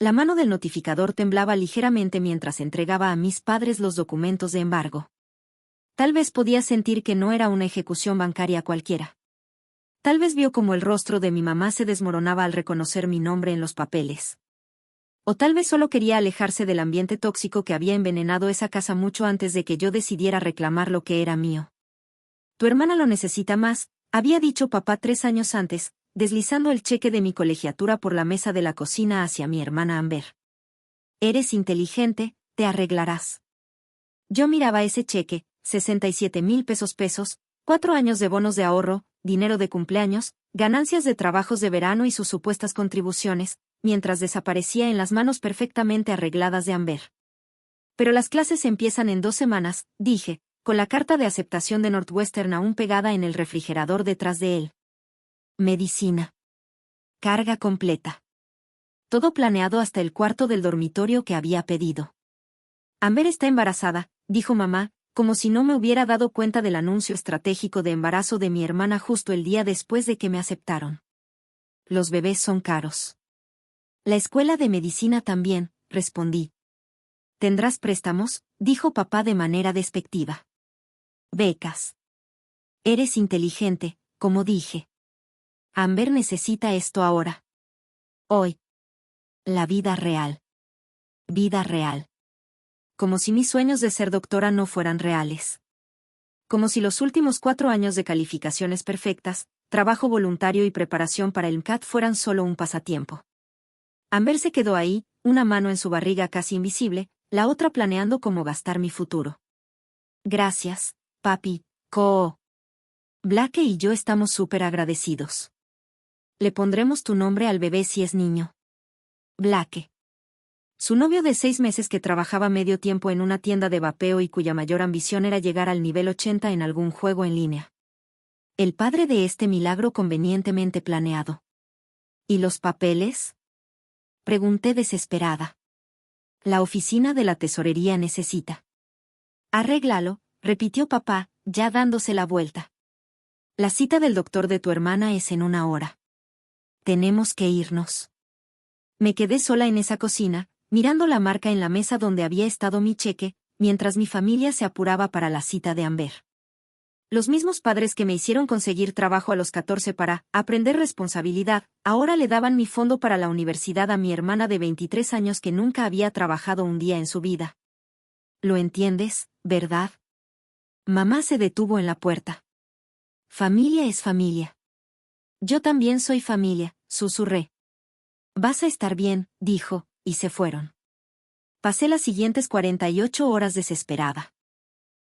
La mano del notificador temblaba ligeramente mientras entregaba a mis padres los documentos de embargo. Tal vez podía sentir que no era una ejecución bancaria cualquiera. Tal vez vio cómo el rostro de mi mamá se desmoronaba al reconocer mi nombre en los papeles. O tal vez solo quería alejarse del ambiente tóxico que había envenenado esa casa mucho antes de que yo decidiera reclamar lo que era mío. Tu hermana lo necesita más, había dicho papá 3 años antes, deslizando el cheque de mi colegiatura por la mesa de la cocina hacia mi hermana Amber. Eres inteligente, te arreglarás. Yo miraba ese cheque, 67,000 pesos, 4 años de bonos de ahorro, dinero de cumpleaños, ganancias de trabajos de verano y sus supuestas contribuciones, mientras desaparecía en las manos perfectamente arregladas de Amber. Pero las clases empiezan en 2 semanas, dije, con la carta de aceptación de Northwestern aún pegada en el refrigerador detrás de él. Medicina. Carga completa. Todo planeado hasta el cuarto del dormitorio que había pedido. Amber está embarazada, dijo mamá, como si no me hubiera dado cuenta del anuncio estratégico de embarazo de mi hermana justo el día después de que me aceptaron. Los bebés son caros. La escuela de medicina también, respondí. ¿Tendrás préstamos?, dijo papá de manera despectiva. Becas. Eres inteligente, como dije. Amber necesita esto ahora. Hoy. La vida real. Vida real. Como si mis sueños de ser doctora no fueran reales. Como si los últimos 4 años de calificaciones perfectas, trabajo voluntario y preparación para el MCAT fueran solo un pasatiempo. Amber se quedó ahí, una mano en su barriga casi invisible, la otra planeando cómo gastar mi futuro. Gracias, papi, Blake y yo estamos súper agradecidos. Le pondremos tu nombre al bebé si es niño. Blake. Su novio de 6 meses que trabajaba medio tiempo en una tienda de vapeo y cuya mayor ambición era llegar al nivel 80 en algún juego en línea. El padre de este milagro convenientemente planeado. ¿Y los papeles?, pregunté desesperada. La oficina de la tesorería necesita. Arréglalo, repitió papá, ya dándose la vuelta. La cita del doctor de tu hermana es en 1 hora. Tenemos que irnos. Me quedé sola en esa cocina, mirando la marca en la mesa donde había estado mi cheque, mientras mi familia se apuraba para la cita de Amber. Los mismos padres que me hicieron conseguir trabajo a los 14 para aprender responsabilidad, ahora le daban mi fondo para la universidad a mi hermana de 23 años que nunca había trabajado un día en su vida. ¿Lo entiendes, verdad? Mamá se detuvo en la puerta. Familia es familia. Yo también soy familia, susurré. Vas a estar bien, dijo, y se fueron. Pasé las siguientes 48 horas desesperada.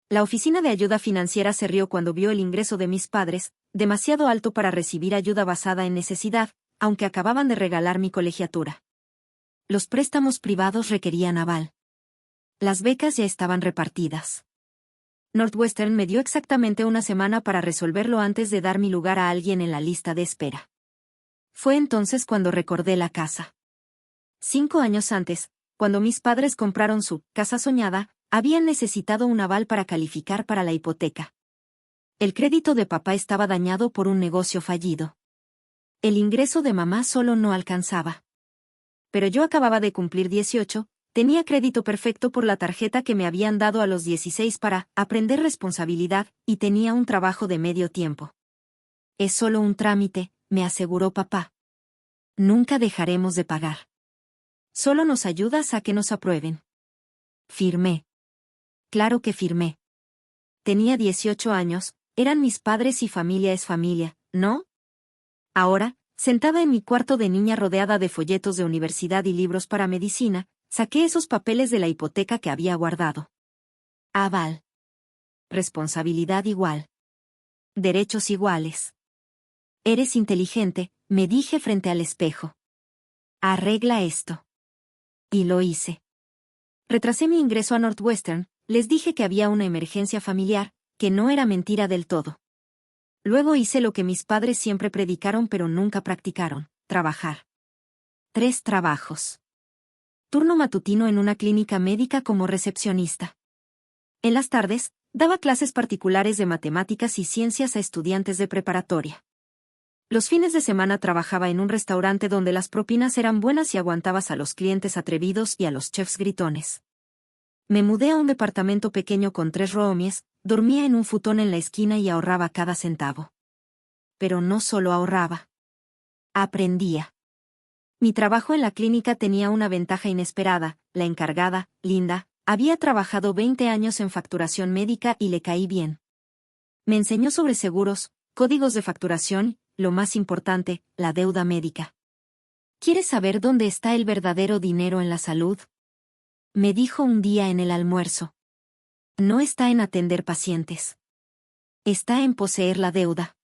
La oficina de ayuda financiera se rió cuando vio el ingreso de mis padres, demasiado alto para recibir ayuda basada en necesidad, aunque acababan de regalar mi colegiatura. Los préstamos privados requerían aval. Las becas ya estaban repartidas. Northwestern me dio exactamente 1 semana para resolverlo antes de dar mi lugar a alguien en la lista de espera. Fue entonces cuando recordé la casa. 5 años antes, cuando mis padres compraron su casa soñada, habían necesitado un aval para calificar para la hipoteca. El crédito de papá estaba dañado por un negocio fallido. El ingreso de mamá solo no alcanzaba. Pero yo acababa de cumplir 18, tenía crédito perfecto por la tarjeta que me habían dado a los 16 para aprender responsabilidad, y tenía un trabajo de medio tiempo. Es solo un trámite, me aseguró papá. Nunca dejaremos de pagar. Solo nos ayudas a que nos aprueben. Firmé. Claro que firmé. Tenía 18 años, eran mis padres y familia es familia, ¿no? Ahora, sentada en mi cuarto de niña rodeada de folletos de universidad y libros para medicina, saqué esos papeles de la hipoteca que había guardado. Aval. Responsabilidad igual. Derechos iguales. Eres inteligente, me dije frente al espejo. Arregla esto. Y lo hice. Retrasé mi ingreso a Northwestern, les dije que había una emergencia familiar, que no era mentira del todo. Luego hice lo que mis padres siempre predicaron pero nunca practicaron, trabajar. 3 trabajos. Turno matutino en una clínica médica como recepcionista. En las tardes, daba clases particulares de matemáticas y ciencias a estudiantes de preparatoria. Los fines de semana trabajaba en un restaurante donde las propinas eran buenas y aguantabas a los clientes atrevidos y a los chefs gritones. Me mudé a un departamento pequeño con 3 roomies, dormía en un futón en la esquina y ahorraba cada centavo. Pero no solo ahorraba. Aprendía. Mi trabajo en la clínica tenía una ventaja inesperada: la encargada, Linda, había trabajado 20 años en facturación médica y le caí bien. Me enseñó sobre seguros, códigos de facturación, lo más importante, la deuda médica. ¿Quieres saber dónde está el verdadero dinero en la salud? Me dijo un día en el almuerzo. No está en atender pacientes. Está en poseer la deuda.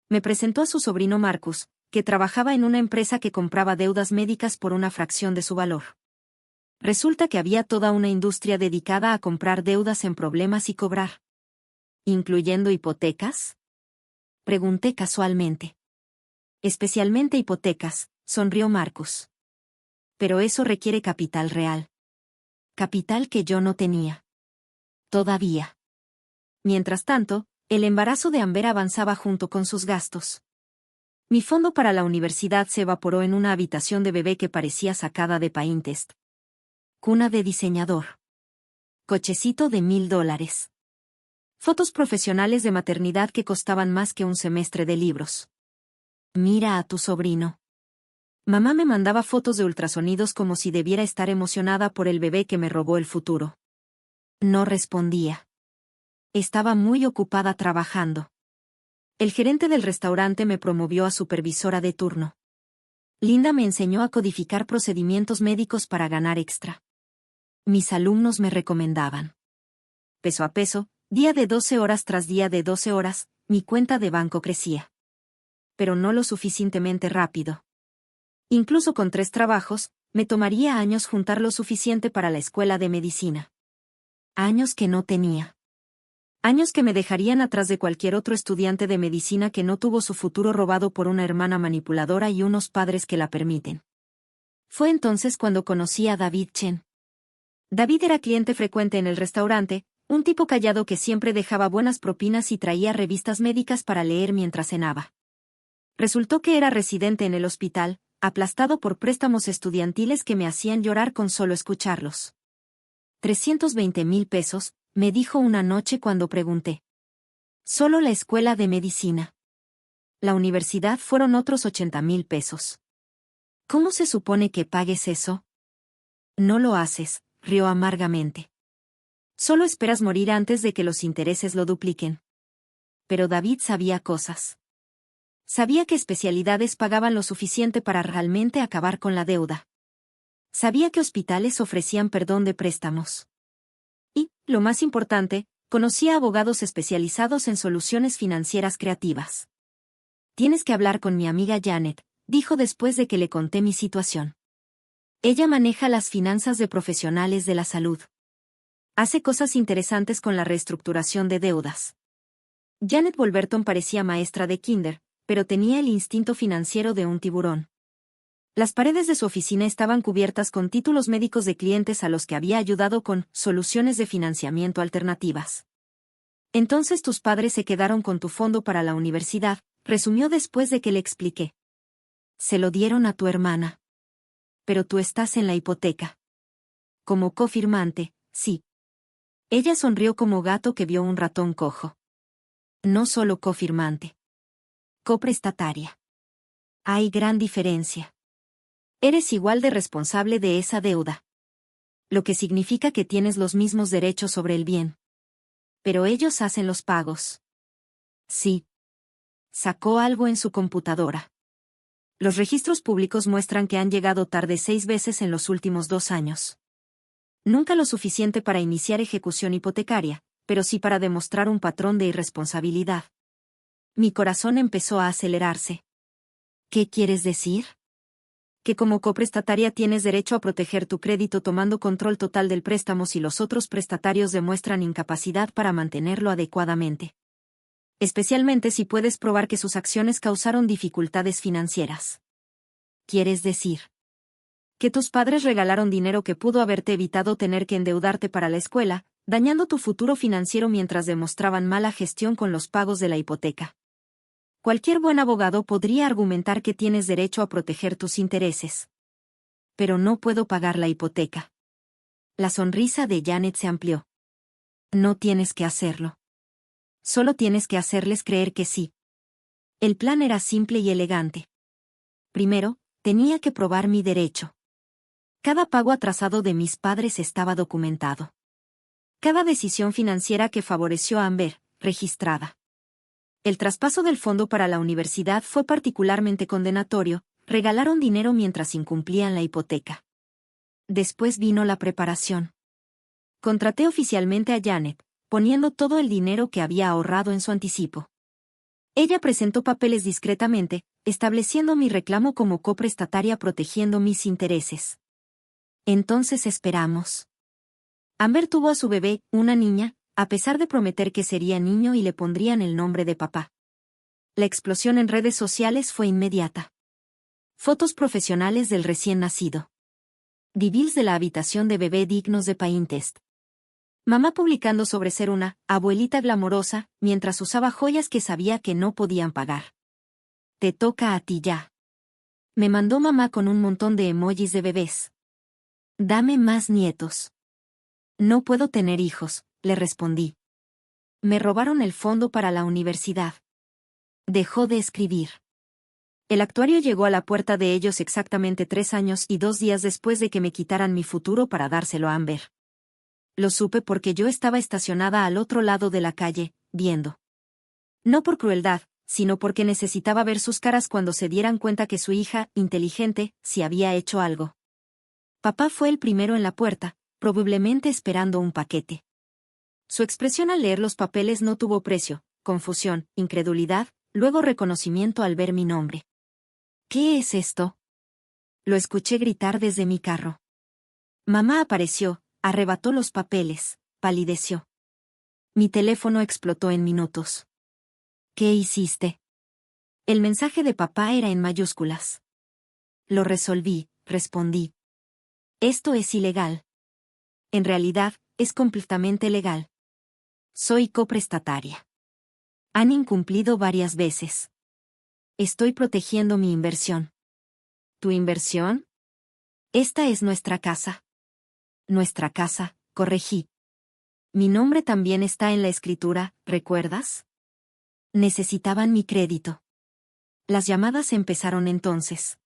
Me presentó a su sobrino Marcus, que trabajaba en una empresa que compraba deudas médicas por una fracción de su valor. Resulta que había toda una industria dedicada a comprar deudas en problemas y cobrar. ¿Incluyendo hipotecas? Pregunté casualmente. Especialmente hipotecas, sonrió Marcus. Pero eso requiere capital real. Capital que yo no tenía. Todavía. Mientras tanto, el embarazo de Amber avanzaba junto con sus gastos. Mi fondo para la universidad se evaporó en una habitación de bebé que parecía sacada de Pinterest. Cuna de diseñador. Cochecito de $1000. Fotos profesionales de maternidad que costaban más que un semestre de libros. Mira a tu sobrino. Mamá me mandaba fotos de ultrasonidos como si debiera estar emocionada por el bebé que me robó el futuro. No respondía. Estaba muy ocupada trabajando. El gerente del restaurante me promovió a supervisora de turno. Linda me enseñó a codificar procedimientos médicos para ganar extra. Mis alumnos me recomendaban. Peso a peso, día de 12 horas tras día de 12 horas, mi cuenta de banco crecía. Pero no lo suficientemente rápido. Incluso con 3 trabajos, me tomaría años juntar lo suficiente para la escuela de medicina. Años que no tenía. Años que me dejarían atrás de cualquier otro estudiante de medicina que no tuvo su futuro robado por una hermana manipuladora y unos padres que la permiten. Fue entonces cuando conocí a David Chen. David era cliente frecuente en el restaurante, un tipo callado que siempre dejaba buenas propinas y traía revistas médicas para leer mientras cenaba. Resultó que era residente en el hospital, aplastado por préstamos estudiantiles que me hacían llorar con solo escucharlos. 320,000 pesos, me dijo una noche cuando pregunté. Solo la escuela de medicina. La universidad fueron otros 80,000 pesos. ¿Cómo se supone que pagues eso? No lo haces, rió amargamente. Solo esperas morir antes de que los intereses lo dupliquen. Pero David sabía cosas. Sabía que especialidades pagaban lo suficiente para realmente acabar con la deuda. Sabía que hospitales ofrecían perdón de préstamos. Y, lo más importante, conocía abogados especializados en soluciones financieras creativas. Tienes que hablar con mi amiga Janet, dijo después de que le conté mi situación. Ella maneja las finanzas de profesionales de la salud. Hace cosas interesantes con la reestructuración de deudas. Janet Wolverton parecía maestra de kinder, pero tenía el instinto financiero de un tiburón. Las paredes de su oficina estaban cubiertas con títulos médicos de clientes a los que había ayudado con soluciones de financiamiento alternativas. Entonces tus padres se quedaron con tu fondo para la universidad, resumió después de que le expliqué. Se lo dieron a tu hermana. Pero tú estás en la hipoteca. Como cofirmante, sí. Ella sonrió como gato que vio un ratón cojo. No solo cofirmante. Coprestataria. Hay gran diferencia. Eres igual de responsable de esa deuda. Lo que significa que tienes los mismos derechos sobre el bien. Pero ellos hacen los pagos. Sí. Sacó algo en su computadora. Los registros públicos muestran que han llegado tarde 6 veces en los últimos 2 años. Nunca lo suficiente para iniciar ejecución hipotecaria, pero sí para demostrar un patrón de irresponsabilidad. Mi corazón empezó a acelerarse. ¿Qué quieres decir? Que como coprestataria tienes derecho a proteger tu crédito tomando control total del préstamo si los otros prestatarios demuestran incapacidad para mantenerlo adecuadamente. Especialmente si puedes probar que sus acciones causaron dificultades financieras. ¿Quieres decir? Que tus padres regalaron dinero que pudo haberte evitado tener que endeudarte para la escuela, dañando tu futuro financiero mientras demostraban mala gestión con los pagos de la hipoteca. Cualquier buen abogado podría argumentar que tienes derecho a proteger tus intereses. Pero no puedo pagar la hipoteca. La sonrisa de Janet se amplió. No tienes que hacerlo. Solo tienes que hacerles creer que sí. El plan era simple y elegante. Primero, tenía que probar mi derecho. Cada pago atrasado de mis padres estaba documentado. Cada decisión financiera que favoreció a Amber, registrada. El traspaso del fondo para la universidad fue particularmente condenatorio, regalaron dinero mientras incumplían la hipoteca. Después vino la preparación. Contraté oficialmente a Janet, poniendo todo el dinero que había ahorrado en su anticipo. Ella presentó papeles discretamente, estableciendo mi reclamo como coprestataria protegiendo mis intereses. Entonces esperamos. Amber tuvo a su bebé, una niña, a pesar de prometer que sería niño y le pondrían el nombre de papá. La explosión en redes sociales fue inmediata. Fotos profesionales del recién nacido. Reveals de la habitación de bebé dignos de Pinterest. Mamá publicando sobre ser una abuelita glamorosa, mientras usaba joyas que sabía que no podían pagar. Te toca a ti ya. Me mandó mamá con un montón de emojis de bebés. Dame más nietos. No puedo tener hijos, le respondí. Me robaron el fondo para la universidad. Dejó de escribir. El actuario llegó a la puerta de ellos exactamente 3 años y 2 días después de que me quitaran mi futuro para dárselo a Amber. Lo supe porque yo estaba estacionada al otro lado de la calle, viendo. No por crueldad, sino porque necesitaba ver sus caras cuando se dieran cuenta que su hija, inteligente, sí había hecho algo. Papá fue el primero en la puerta, probablemente esperando un paquete. Su expresión al leer los papeles no tuvo precio, confusión, incredulidad, luego reconocimiento al ver mi nombre. ¿Qué es esto? Lo escuché gritar desde mi carro. Mamá apareció, arrebató los papeles, palideció. Mi teléfono explotó en minutos. ¿Qué hiciste? El mensaje de papá era en mayúsculas. Lo resolví, respondí. Esto es ilegal. En realidad, es completamente legal. Soy coprestataria. Han incumplido varias veces. Estoy protegiendo mi inversión. ¿Tu inversión? Esta es nuestra casa. Nuestra casa, corregí. Mi nombre también está en la escritura, ¿recuerdas? Necesitaban mi crédito. Las llamadas empezaron entonces.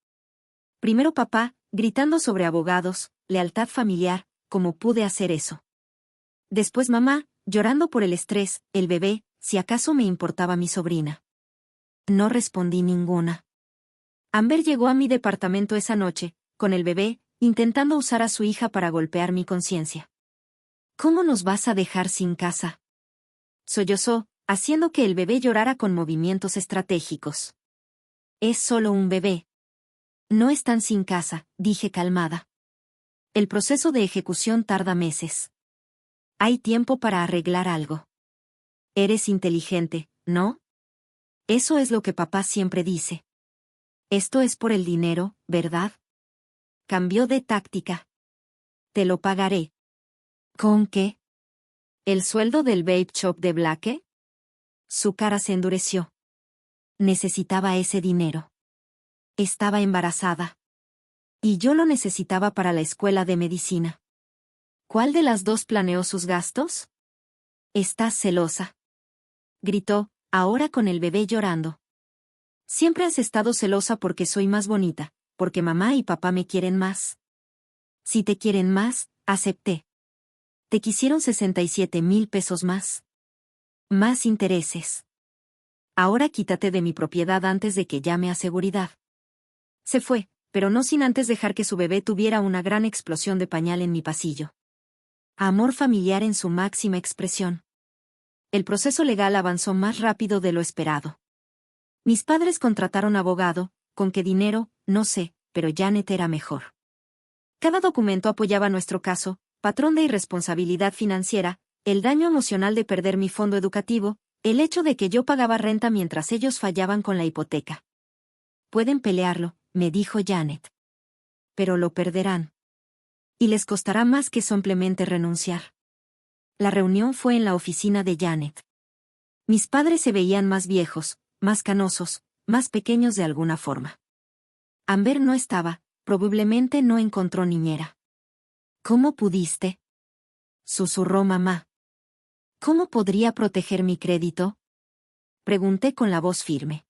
Primero papá, gritando sobre abogados, lealtad familiar, ¿cómo pude hacer eso? Después mamá, llorando por el estrés, el bebé, si acaso me importaba mi sobrina. No respondí ninguna. Amber llegó a mi departamento esa noche, con el bebé, intentando usar a su hija para golpear mi conciencia. ¿Cómo nos vas a dejar sin casa? Sollozó, haciendo que el bebé llorara con movimientos estratégicos. Es solo un bebé. No están sin casa, dije calmada. El proceso de ejecución tarda meses. Hay tiempo para arreglar algo. Eres inteligente, ¿no? Eso es lo que papá siempre dice. Esto es por el dinero, ¿verdad? Cambió de táctica. Te lo pagaré. ¿Con qué? ¿El sueldo del vape shop de Blake? Su cara se endureció. Necesitaba ese dinero. Estaba embarazada. Y yo lo necesitaba para la escuela de medicina. ¿Cuál de las dos planeó sus gastos? Estás celosa. Gritó, ahora con el bebé llorando. Siempre has estado celosa porque soy más bonita, porque mamá y papá me quieren más. Si te quieren más, acepté. Te quisieron 67,000 pesos más. Más intereses. Ahora quítate de mi propiedad antes de que llame a seguridad. Se fue, pero no sin antes dejar que su bebé tuviera una gran explosión de pañal en mi pasillo. Amor familiar en su máxima expresión. El proceso legal avanzó más rápido de lo esperado. Mis padres contrataron abogado, ¿con qué dinero? No sé, pero Janet era mejor. Cada documento apoyaba nuestro caso, patrón de irresponsabilidad financiera, el daño emocional de perder mi fondo educativo, el hecho de que yo pagaba renta mientras ellos fallaban con la hipoteca. Pueden pelearlo, me dijo Janet. Pero lo perderán. Y les costará más que simplemente renunciar. La reunión fue en la oficina de Janet. Mis padres se veían más viejos, más canosos, más pequeños de alguna forma. Amber no estaba, probablemente no encontró niñera. ¿Cómo pudiste? Susurró mamá. ¿Cómo podría proteger mi crédito? Pregunté con la voz firme.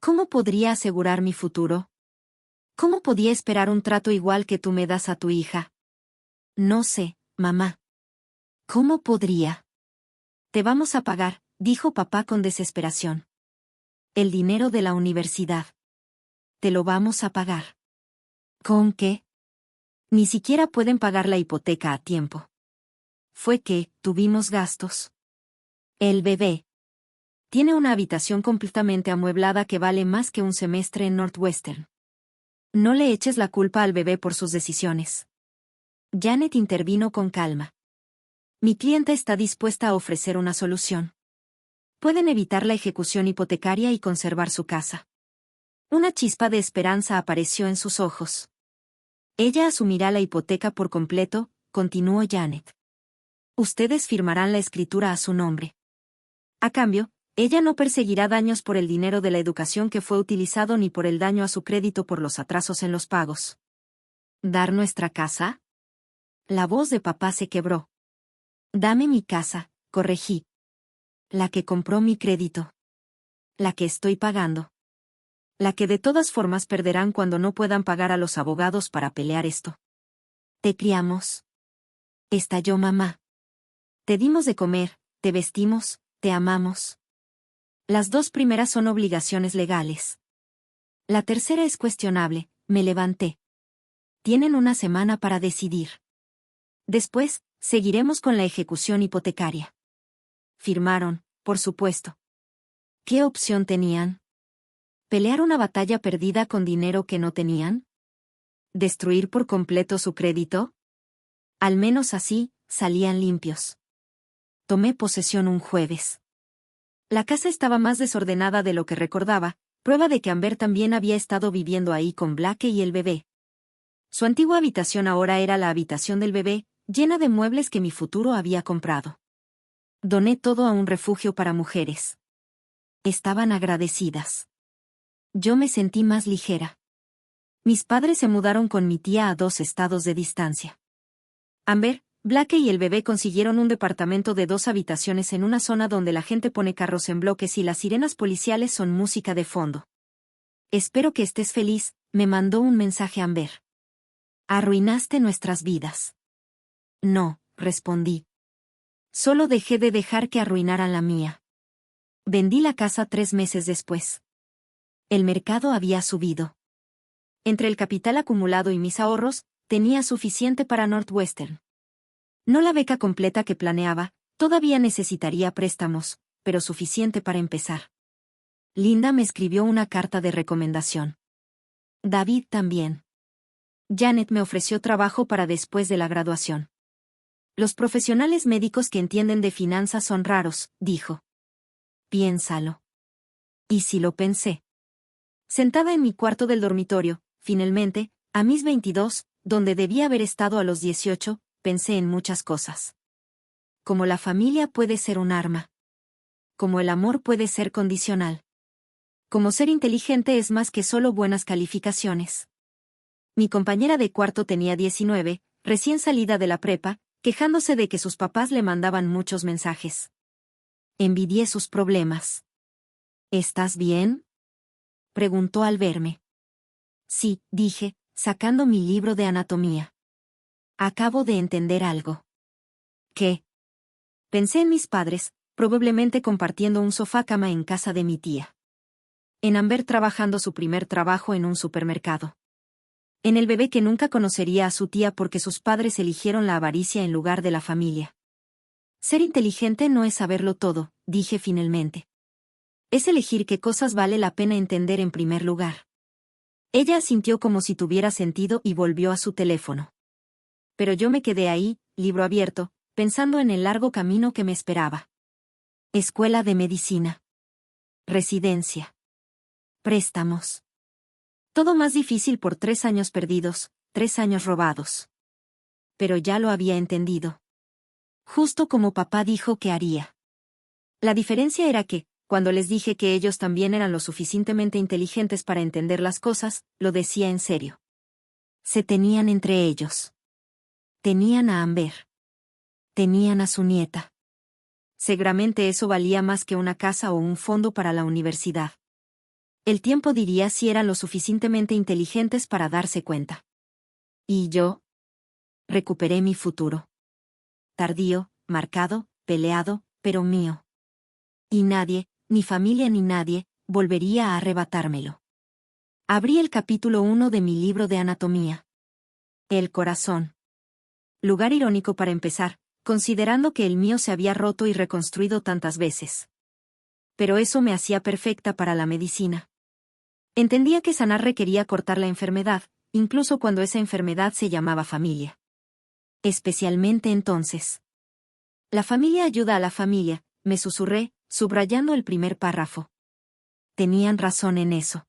¿Cómo podría asegurar mi futuro? ¿Cómo podía esperar un trato igual que tú me das a tu hija? No sé, mamá. ¿Cómo podría? Te vamos a pagar, dijo papá con desesperación. El dinero de la universidad. Te lo vamos a pagar. ¿Con qué? Ni siquiera pueden pagar la hipoteca a tiempo. Fue que, tuvimos gastos. El bebé. Tiene una habitación completamente amueblada que vale más que un semestre en Northwestern. No le eches la culpa al bebé por sus decisiones. Janet intervino con calma. Mi clienta está dispuesta a ofrecer una solución. Pueden evitar la ejecución hipotecaria y conservar su casa. Una chispa de esperanza apareció en sus ojos. Ella asumirá la hipoteca por completo, continuó Janet. Ustedes firmarán la escritura a su nombre. A cambio, ella no perseguirá daños por el dinero de la educación que fue utilizado ni por el daño a su crédito por los atrasos en los pagos. ¿Dar nuestra casa? La voz de papá se quebró. Dame mi casa, corregí. La que compró mi crédito. La que estoy pagando. La que de todas formas perderán cuando no puedan pagar a los abogados para pelear esto. Te criamos. Estalló mamá. Te dimos de comer, te vestimos, te amamos. Las dos primeras son obligaciones legales. La tercera es cuestionable, me levanté. Tienen una semana para decidir. Después, seguiremos con la ejecución hipotecaria. Firmaron, por supuesto. ¿Qué opción tenían? ¿Pelear una batalla perdida con dinero que no tenían? ¿Destruir por completo su crédito? Al menos así, salían limpios. Tomé posesión un jueves. La casa estaba más desordenada de lo que recordaba, prueba de que Amber también había estado viviendo ahí con Blake y el bebé. Su antigua habitación ahora era la habitación del bebé, llena de muebles que mi futuro había comprado. Doné todo a un refugio para mujeres. Estaban agradecidas. Yo me sentí más ligera. Mis padres se mudaron con mi tía a 2 estados de distancia. Amber, Blake y el bebé consiguieron un departamento de 2 habitaciones en una zona donde la gente pone carros en bloques y las sirenas policiales son música de fondo. Espero que estés feliz, me mandó un mensaje Amber. Arruinaste nuestras vidas. No, respondí. Solo dejé de dejar que arruinaran la mía. Vendí la casa 3 meses después. El mercado había subido. Entre el capital acumulado y mis ahorros, tenía suficiente para Northwestern. No la beca completa que planeaba, todavía necesitaría préstamos, pero suficiente para empezar. Linda me escribió una carta de recomendación. David también. Janet me ofreció trabajo para después de la graduación. Los profesionales médicos que entienden de finanzas son raros, dijo. Piénsalo. ¿Y si lo pensé? Sentada en mi cuarto del dormitorio, finalmente, a mis 22, donde debía haber estado a los 18, pensé en muchas cosas. Como la familia puede ser un arma. Como el amor puede ser condicional. Como ser inteligente es más que solo buenas calificaciones. Mi compañera de cuarto tenía 19, recién salida de la prepa, quejándose de que sus papás le mandaban muchos mensajes. Envidié sus problemas. ¿Estás bien? Preguntó al verme. Sí, dije, sacando mi libro de anatomía. Acabo de entender algo. ¿Qué? Pensé en mis padres, probablemente compartiendo un sofá-cama en casa de mi tía. En Amber trabajando su primer trabajo en un supermercado. En el bebé que nunca conocería a su tía porque sus padres eligieron la avaricia en lugar de la familia. Ser inteligente no es saberlo todo, dije finalmente. Es elegir qué cosas vale la pena entender en primer lugar. Ella asintió como si tuviera sentido y volvió a su teléfono. Pero yo me quedé ahí, libro abierto, pensando en el largo camino que me esperaba. Escuela de medicina. Residencia. Préstamos. Todo más difícil por 3 años perdidos, 3 años robados. Pero ya lo había entendido. Justo como papá dijo que haría. La diferencia era que, Cuando les dije que ellos también eran lo suficientemente inteligentes para entender las cosas, lo decía en serio. Se tenían entre ellos. Tenían a Amber. Tenían a su nieta. Seguramente eso valía más que una casa o un fondo para la universidad. El tiempo diría si eran lo suficientemente inteligentes para darse cuenta. ¿Y yo? Recuperé mi futuro. Tardío, marcado, peleado, pero mío. Y nadie, ni familia ni nadie, volvería a arrebatármelo. Abrí el capítulo 1 de mi libro de anatomía. El corazón. Lugar irónico para empezar, considerando que el mío se había roto y reconstruido tantas veces. Pero eso me hacía perfecta para la medicina. Entendía que sanar requería cortar la enfermedad, incluso cuando esa enfermedad se llamaba familia. Especialmente entonces. La familia ayuda a la familia, me susurré, subrayando el primer párrafo. Tenían razón en eso.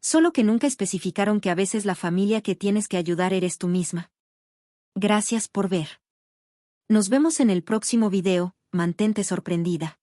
Solo que nunca especificaron que a veces la familia que tienes que ayudar eres tú misma. Gracias por ver. Nos vemos en el próximo video, mantente sorprendida.